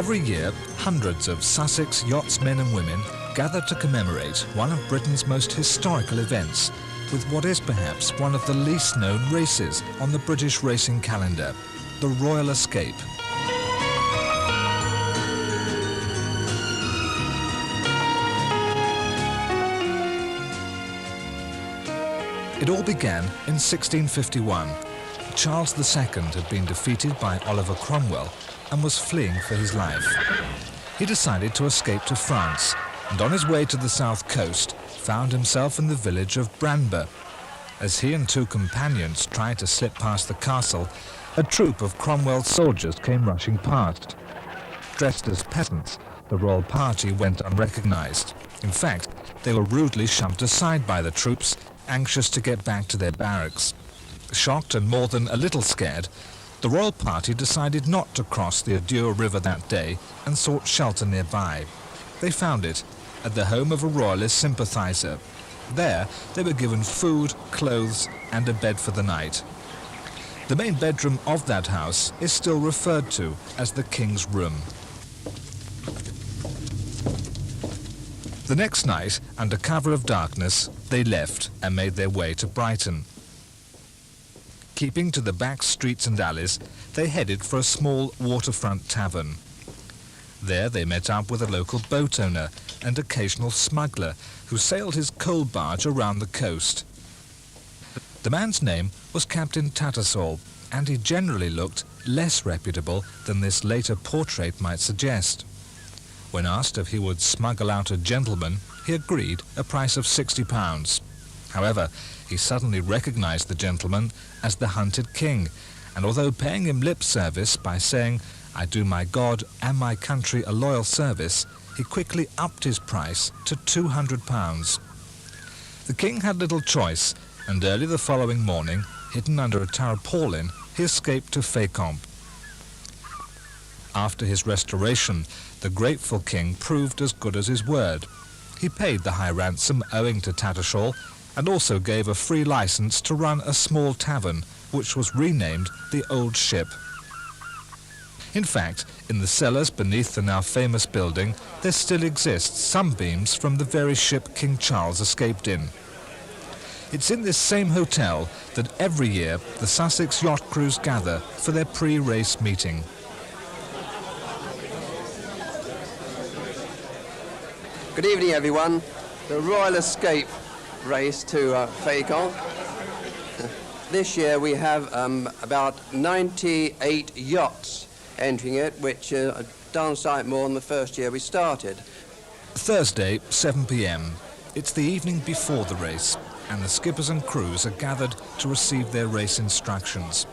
Every year, hundreds of Sussex yachtsmen and women gather to commemorate one of Britain's most historical events, with what is perhaps one of the least known races on the British racing calendar, the Royal Escape. It all began in 1651. Charles II had been defeated by Oliver Cromwell and was fleeing for his life. He decided to escape to France, and on his way to the south coast, found himself in the village of Branber. As he and two companions tried to slip past the castle, a troop of Cromwell's soldiers came rushing past. Dressed as peasants, the royal party went unrecognized. In fact, they were rudely shoved aside by the troops, anxious to get back to their barracks. Shocked and more than a little scared, the royal party decided not to cross the Adour River that day and sought shelter nearby. They found it at the home of a royalist sympathizer. There, they were given food, clothes, and a bed for the night. The main bedroom of that house is still referred to as the King's Room. The next night, under cover of darkness, they left and made their way to Brighton. Keeping to the back streets and alleys, they headed for a small waterfront tavern. There they met up with a local boat owner and occasional smuggler who sailed his coal barge around the coast. The man's name was Captain Tattersall, and he generally looked less reputable than this later portrait might suggest. When asked if he would smuggle out a gentleman, he agreed a price of £60. However, he suddenly recognized the gentleman as the hunted king, and although paying him lip service by saying, "I do my God and my country a loyal service," he quickly upped his price to £200. The king had little choice, and early the following morning, hidden under a tarpaulin, he escaped to Fécamp. After his restoration, the grateful king proved as good as his word. He paid the high ransom owing to Tattersall, and also gave a free license to run a small tavern, which was renamed the Old Ship. In fact, in the cellars beneath the now famous building, there still exist some beams from the very ship King Charles escaped in. It's in this same hotel that every year the Sussex yacht crews gather for their pre-race meeting. Good evening, everyone. The Royal Escape race to Fécamp. This year we have about 98 yachts entering it, which are downsight more than the first year we started. Thursday, 7 p.m. It's the evening before the race, and the skippers and crews are gathered to receive their race instructions.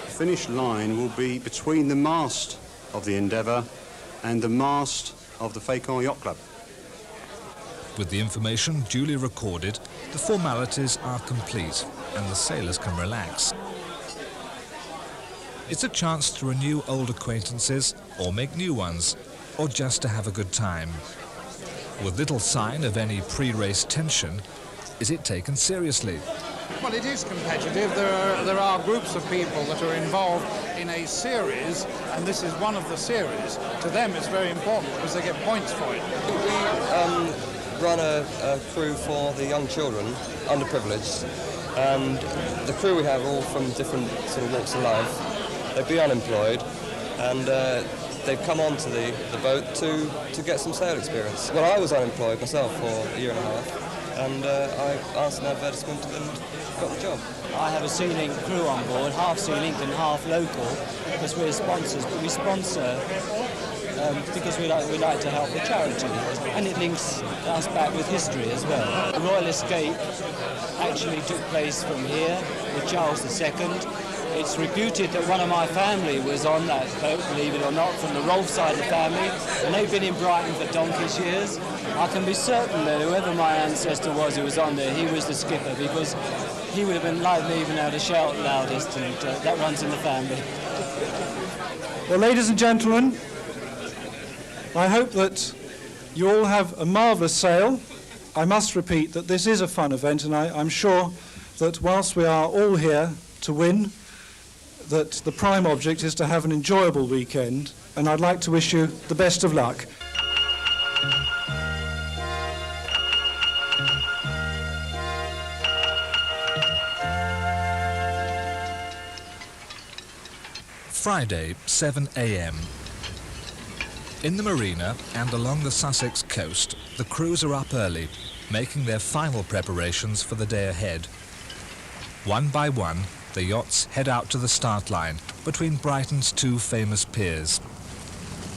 The finish line will be between the mast of the Endeavour and the mast of the Fécamp Yacht Club. With the information duly recorded, the formalities are complete and the sailors can relax. It's a chance to renew old acquaintances or make new ones, or just to have a good time. With little sign of any pre-race tension, is it taken seriously? Well, it is competitive. There are groups of people that are involved in a series, and this is one of the series. To them it's very important because they get points for it. We run a crew for the young children, underprivileged, and the crew we have are all from different sort of walks of life. They've been unemployed, and they've come onto the boat to get some sail experience. Well, I was unemployed myself for a year and a half, and I asked an advertisement and got the job. I have a Sea Link crew on board, half Sea Link and half local, because we're sponsors, but we sponsor because we like to help the charity, and it links us back with history as well. The Royal Escape actually took place from here with Charles II. It's reputed that one of my family was on that boat, believe it or not, from the Rolfe side of the family, and they've been in Brighton for donkey's years. I can be certain that whoever my ancestor was who was on there, he was the skipper, because he would have been likely even able to shout loudest, and that runs in the family. Well, ladies and gentlemen, I hope that you all have a marvellous sail. I must repeat that this is a fun event, and I'm sure that whilst we are all here to win, that the prime object is to have an enjoyable weekend and I'd like to wish you the best of luck. Friday, 7 a.m. In the marina and along the Sussex coast, the crews are up early, making their final preparations for the day ahead. One by one, the yachts head out to the start line between Brighton's two famous piers,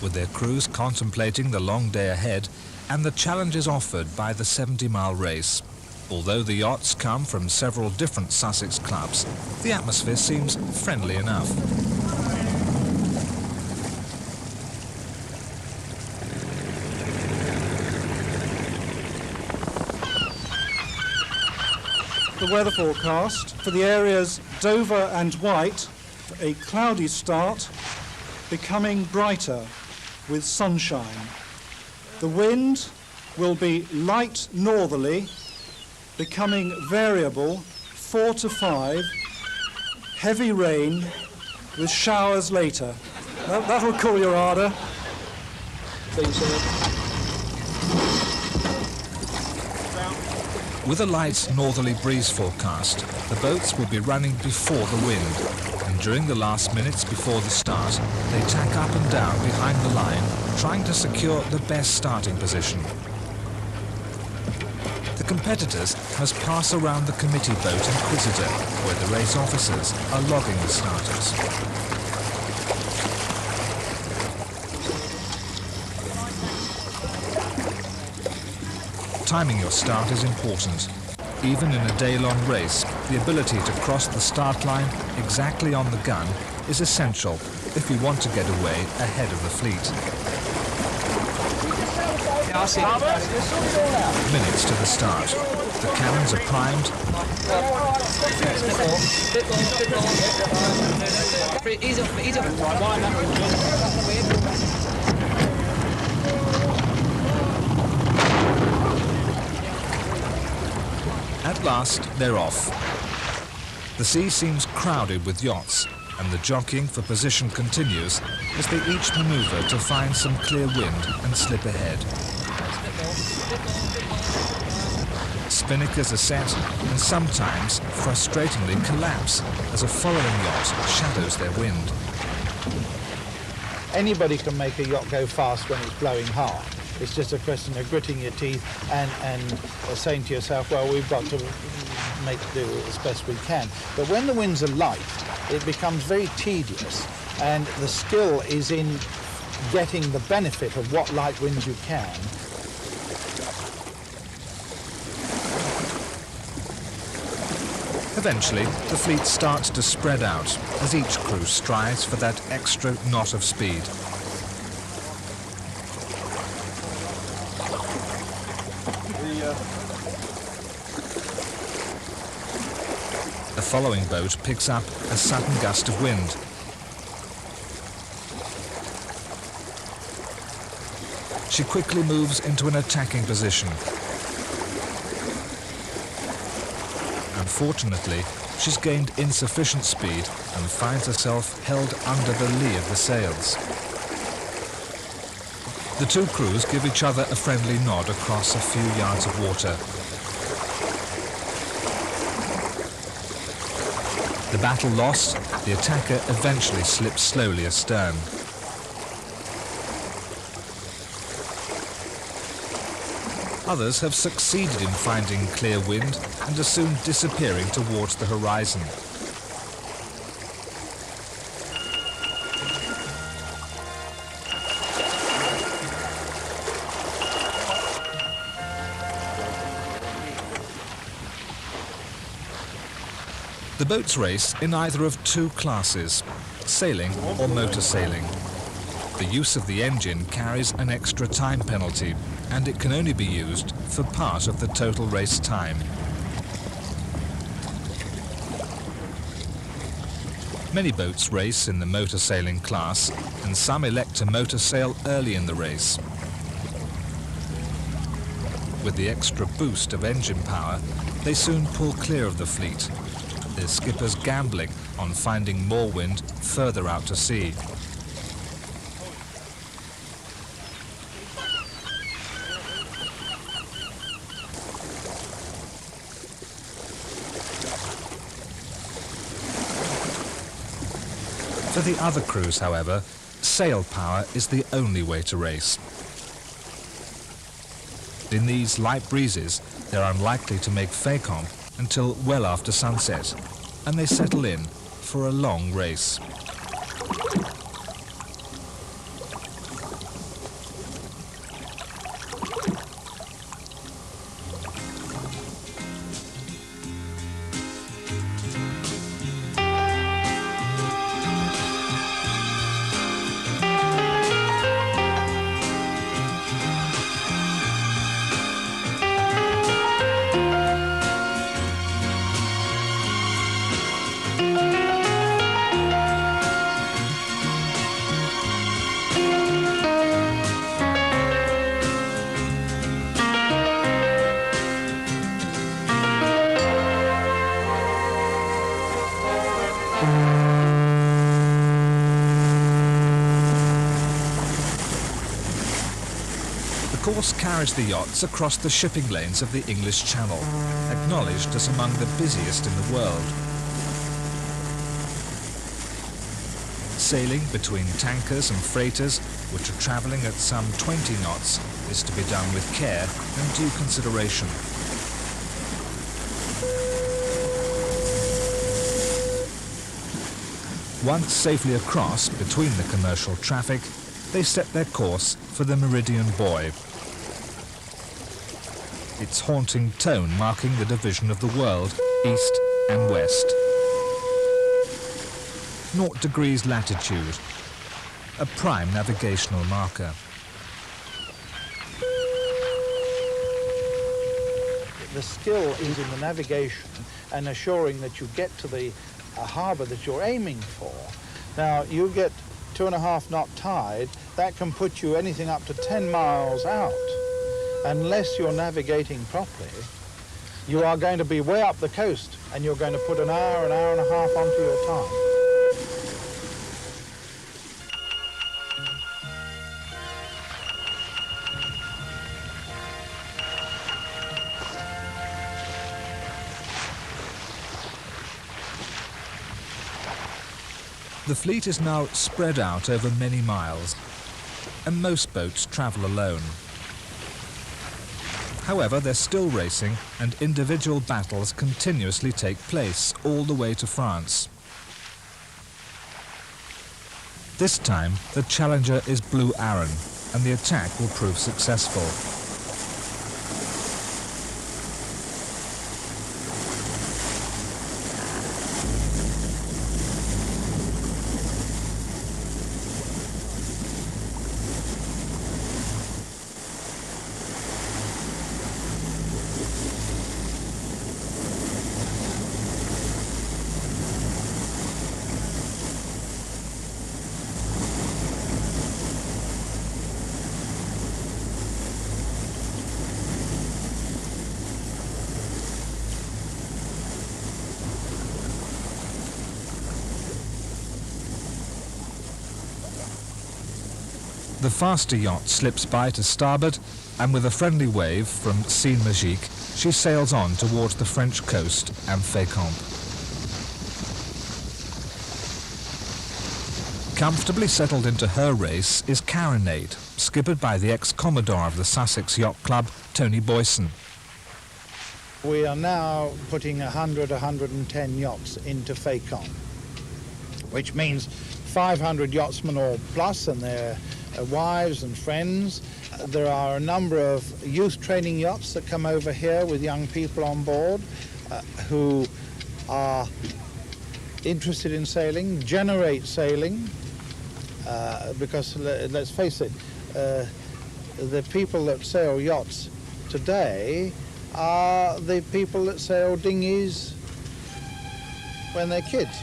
with their crews contemplating the long day ahead and the challenges offered by the 70-mile race. Although the yachts come from several different Sussex clubs, the atmosphere seems friendly enough. The weather forecast for the areas Dover and White, a cloudy start, becoming brighter with sunshine. The wind will be light northerly, becoming variable 4 to 5, heavy rain with showers later. That'll cool your ardour. With a light northerly breeze forecast, the boats will be running before the wind, and during the last minutes before the start, they tack up and down behind the line, trying to secure the best starting position. The competitors must pass around the committee boat Inquisitor, where the race officers are logging the starters. Timing your start is important. Even in a day-long race, the ability to cross the start line exactly on the gun is essential if you want to get away ahead of the fleet. Minutes to the start. The cannons are primed. At last, they're off. The sea seems crowded with yachts, and the jockeying for position continues as they each maneuver to find some clear wind and slip ahead. Spinnakers are set and sometimes frustratingly collapse as a following yacht shadows their wind. Anybody can make a yacht go fast when it's blowing hard. It's just a question of gritting your teeth and saying to yourself, well, we've got to make do as best we can. But when the winds are light, it becomes very tedious, and the skill is in getting the benefit of what light winds you can. Eventually, the fleet starts to spread out as each crew strives for that extra knot of speed. The following boat picks up a sudden gust of wind. She quickly moves into an attacking position. Unfortunately, she's gained insufficient speed and finds herself held under the lee of the sails. The two crews give each other a friendly nod across a few yards of water. The battle lost, the attacker eventually slips slowly astern. Others have succeeded in finding clear wind and are soon disappearing towards the horizon. The boats race in either of two classes, sailing or motor sailing. The use of the engine carries an extra time penalty, and it can only be used for part of the total race time. Many boats race in the motor sailing class, and some elect to motor sail early in the race. With the extra boost of engine power, they soon pull clear of the fleet, their skippers gambling on finding more wind further out to sea. For the other crews, however, sail power is the only way to race. In these light breezes, they're unlikely to make Fécamp until well after sunset, and they settle in for a long race. The course carries the yachts across the shipping lanes of the English Channel, acknowledged as among the busiest in the world. Sailing between tankers and freighters, which are travelling at some 20 knots, is to be done with care and due consideration. Once safely across between the commercial traffic, they set their course for the Meridian Buoy, its haunting tone marking the division of the world, east and west. 0 degrees latitude, a prime navigational marker. The skill is in the navigation and assuring that you get to the harbour that you're aiming for. Now, you get 2.5 knot tide, that can put you anything up to 10 miles out. Unless you're navigating properly, you are going to be way up the coast and you're going to put an hour and a half onto your time. The fleet is now spread out over many miles, and most boats travel alone. However, they're still racing, and individual battles continuously take place all the way to France. This time, the challenger is Blue Arrow, and the attack will prove successful. The faster yacht slips by to starboard, and with a friendly wave from Sine Magique, she sails on towards the French coast and Fécamp. Comfortably settled into her race is Carronade, skippered by the ex-commodore of the Sussex Yacht Club, Tony Boyson. We are now putting 110 yachts into Fécamp, which means 500 yachtsmen or plus and their wives and friends. There are a number of youth training yachts that come over here with young people on board who are interested in sailing, generate sailing, because let's face it, the people that sail yachts today are the people that sail dinghies when they're kids.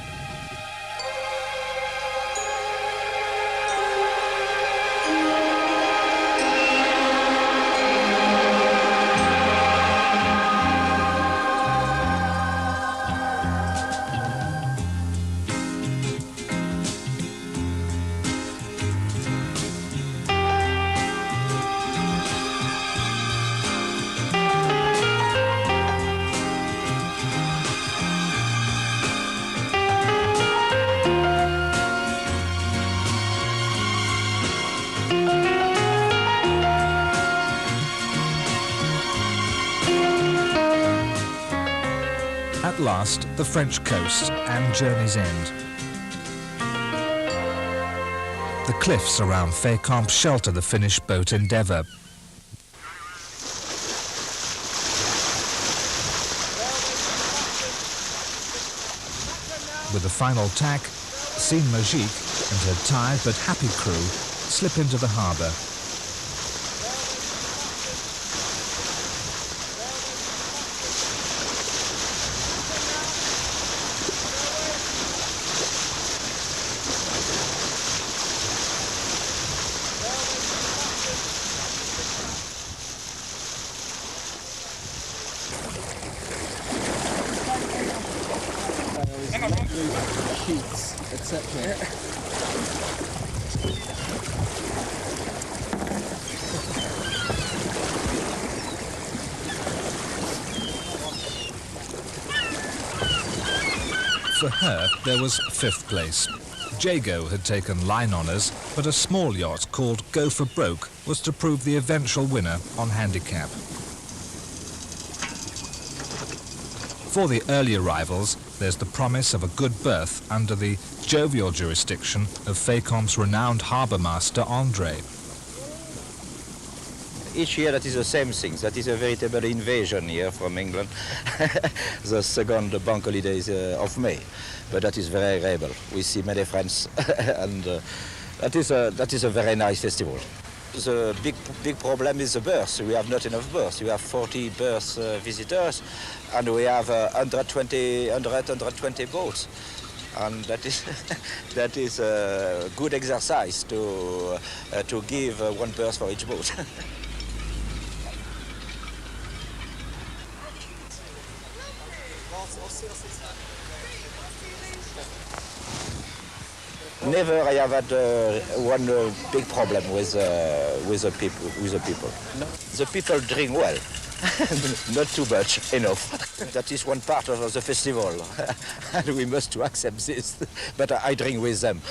last, the French coast and journey's end. The cliffs around Fécamp shelter the Finnish boat Endeavour. With the final tack, Seine Magique and her tired but happy crew slip into the harbour. Sheets, etc. For her, there was fifth place. Jago had taken line honours, but a small yacht called Go for Broke was to prove the eventual winner on handicap. For the early arrivals, there's the promise of a good berth under the jovial jurisdiction of Fécamp's renowned harbour master André. Each year that is the same thing. That is a veritable invasion here from England. The second bank holidays of May. But that is very agreeable. We see many friends and that is a very nice festival. The big problem is the berths. We have not enough berths. We have 40 berths visitors and we have 120 boats. And that is a good exercise to give one berth for each boat. Never I have had one big problem with the people. No. The people drink well, not too much, enough. That is one part of the festival, and we must accept this. But I drink with them.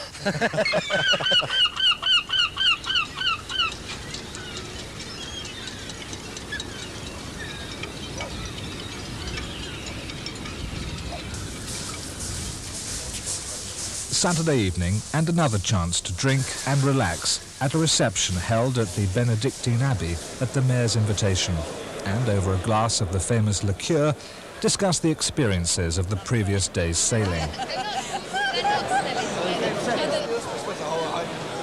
Saturday evening and another chance to drink and relax at a reception held at the Benedictine Abbey at the Mayor's invitation, and over a glass of the famous liqueur discuss the experiences of the previous day's sailing.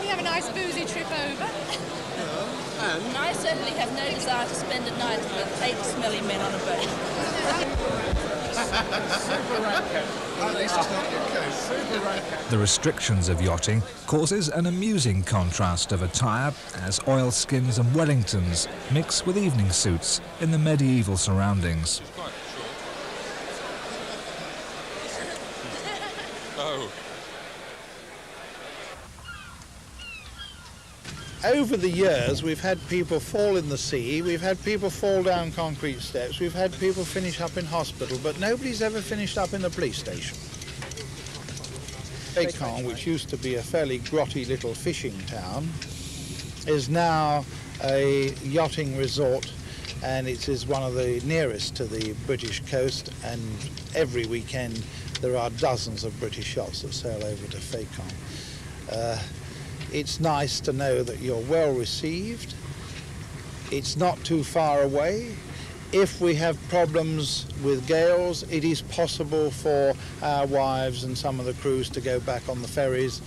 We have a nice boozy trip over. And I certainly have no desire to spend a night with 8 smelly men on a boat. The restrictions of yachting causes an amusing contrast of attire as oilskins and Wellingtons mix with evening suits in the medieval surroundings. Over the years, we've had people fall in the sea, we've had people fall down concrete steps, we've had people finish up in hospital, but nobody's ever finished up in the police station. Fécamp, which used to be a fairly grotty little fishing town, is now a yachting resort, and it is one of the nearest to the British coast, and every weekend there are dozens of British yachts that sail over to Fécamp. It's nice to know that you're well received. It's not too far away. If we have problems with gales, it is possible for our wives and some of the crews to go back on the ferries,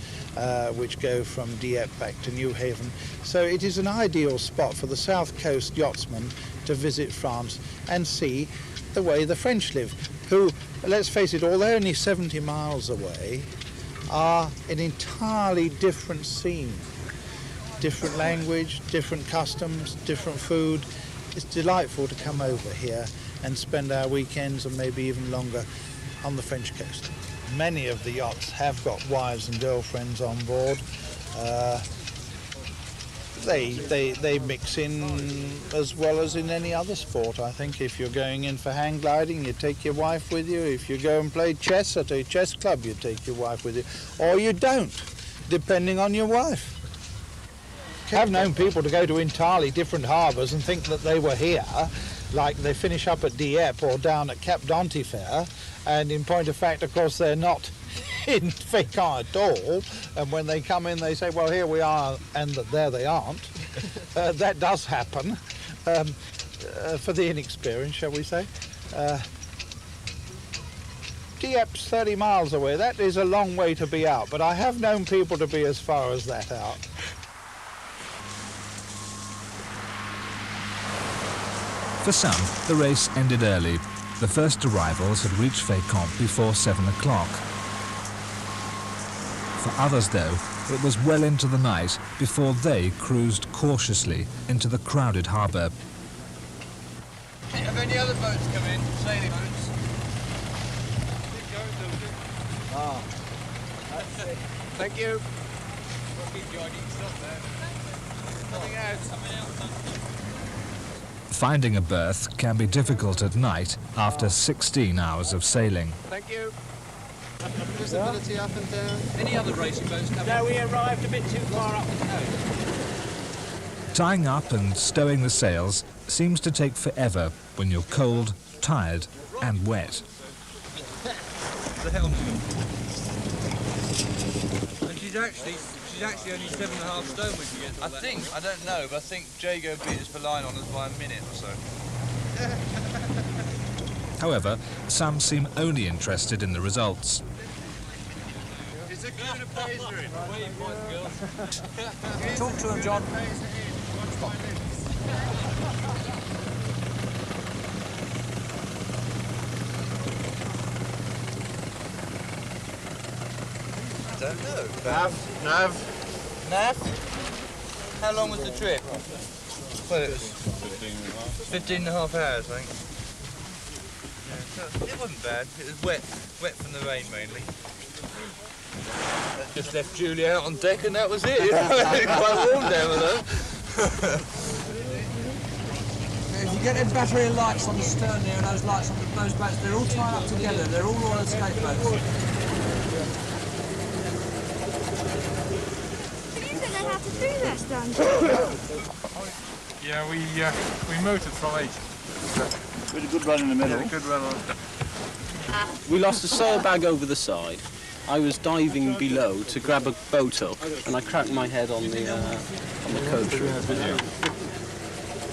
which go from Dieppe back to Newhaven. So it is an ideal spot for the South Coast yachtsmen to visit France and see the way the French live, who, let's face it, although only 70 miles away, are an entirely different scene. Different language, different customs, different food. It's delightful to come over here and spend our weekends and maybe even longer on the French coast. Many of the yachts have got wives and girlfriends on board. They mix in as well as in any other sport. I think if you're going in for hang gliding, you take your wife with you. If you go and play chess at a chess club, you take your wife with you. Or you don't, depending on your wife. I've known people to go to entirely different harbours and think that they were here, like they finish up at Dieppe or down at Cap d'Antifer, and in point of fact, of course, they're not in Fécamp at all, and when they come in they say, well, here we are, and there they aren't. That does happen, for the inexperienced, shall we say. Dieppe's 30 miles away. That is a long way to be out, but I have known people to be as far as that out. For some, the race ended early. The first arrivals had reached Fécamp before 7 o'clock. For others, though, it was well into the night before they cruised cautiously into the crowded harbour. Have any other boats come in? Sailing boats? Ah, that's it. Thank you. Coming out. Finding a berth can be difficult at night after 16 hours of sailing. Thank you. Visibility up and down. Any other racing boats coming? No, we arrived a bit too far up the coast. Tying up and stowing the sails seems to take forever when you're cold, tired and wet. The helmsman. And she's actually only 7.5 stone when she gets all that. I don't know, but I think Jago beat us for line on us by a minute or so. However, some seem only interested in the results. It's a good appraiser. Talk to him, John. I don't know. Nav? How long was the trip? Well, it was 15 and a half hours, I think. Yeah, so it wasn't bad. It was wet from the rain mainly. That just left Julie out on deck and that was it. Quite warm down below. If you get them battery of lights on the stern there and those lights on those boats, they're all tied up together. They're all Royal Escape boats. How to do this, Dan? Yeah, we motored from H. We had a good run in the middle. Yeah, good run on. We lost a sail bag over the side. I was diving below to grab a boat up, and I cracked my head on the coach.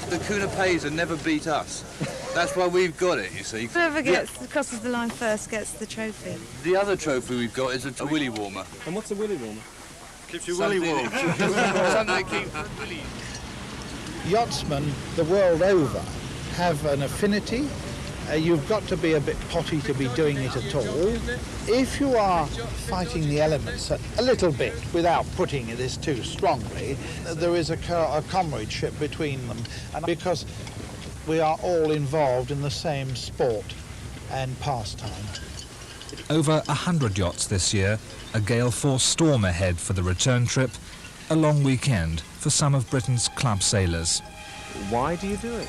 The Kuna Payser never beat us. That's why we've got it, you see. Whoever crosses the line first gets the trophy. The other trophy we've got is a willy warmer. And what's a willy warmer? Keeps your willy warm. Something that keeps the willy. Yachtsmen the world over have an affinity. You've got to be a bit potty to be doing it at all. If you are fighting the elements a little bit without putting this too strongly, there is a comradeship between them, and because we are all involved in the same sport and pastime. Over 100 yachts this year, a gale force storm ahead for the return trip, a long weekend for some of Britain's club sailors. Why do you do it?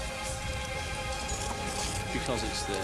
Because it's there.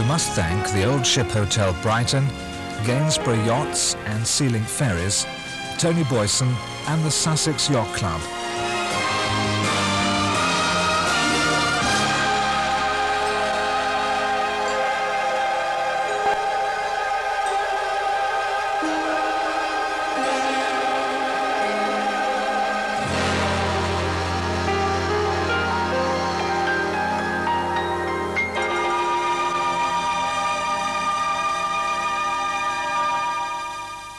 Must thank the Old Ship Hotel Brighton, Gainsborough Yachts and Sea Link Ferries, Tony Boyson and the Sussex Yacht Club